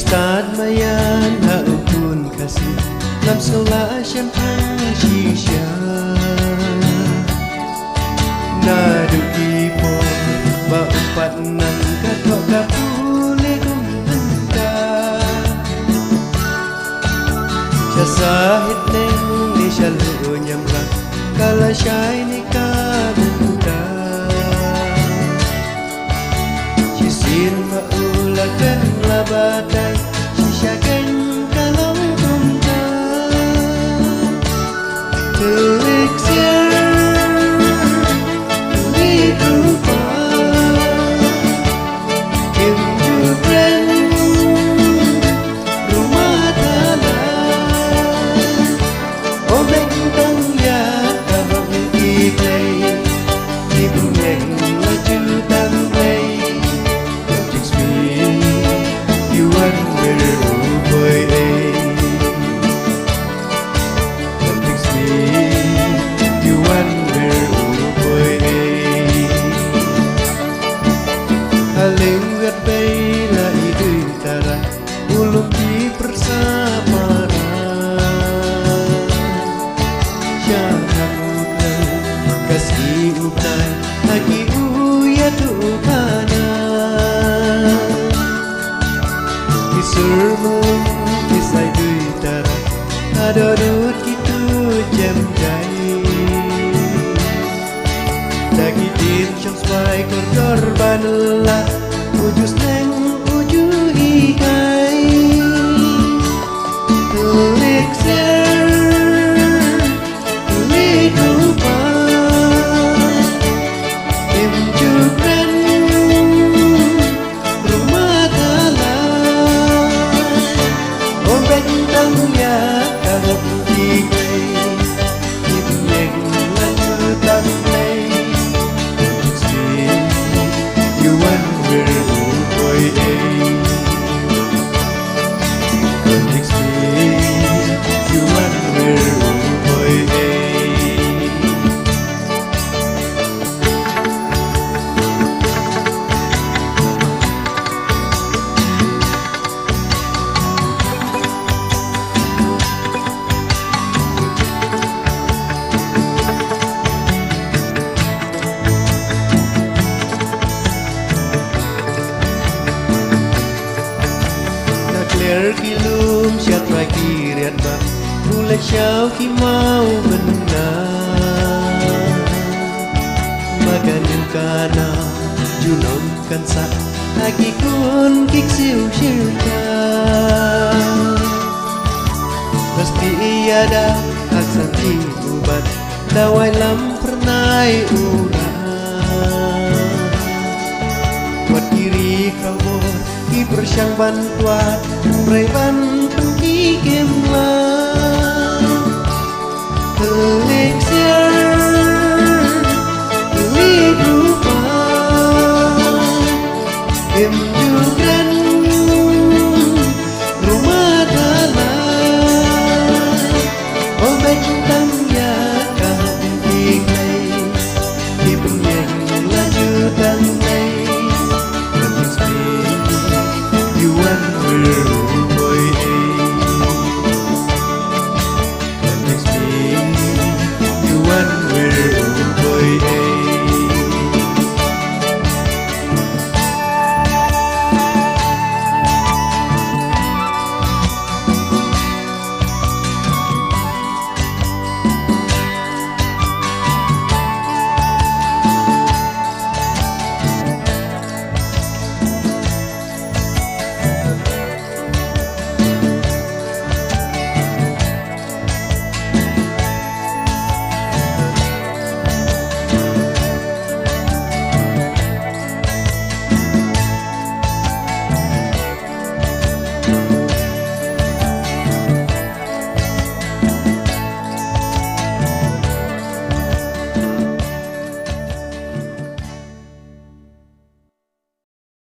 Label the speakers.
Speaker 1: Saat mayan haupun kasih Lam sola champagne shisha Nadu kipo Baupat nang katok kapule kumenta Syasahid neng ni syalu nyamrak Kala syai ni kabuda Syisin maulakan labatai Shishakan kalau kumta Teriksia Tulit rupa Kim Jubren Rumah talan Obeng tong ya Kahok iklay Ibu yang laju tanglay Surmung kisai dui tara Ada dut kitu jem jai Dagi tim syong swai korban lah Ujus neng uju hikai Tulik ser Tulik rupa Tim jubren Bentang ya kahok iklay Ibu yang laju tanglay Yuan berukoi Yuan berukoi Kilum syat lagi riat ba Mulai syau ki mau benar Magan yung kana Junon kan sa Lagi kun kik siu syirka Pasti iya dah Aksan ibubat Dawai lam pernai urang Buat kiri kau Ki bersyang bantuan Preban pergi gemlah Telik siar Telik rupa Gem jubren Rumah talan Oh bentang ya kau iklay Ibu yang laju tanglay Yuan berukoi Yuan berukoi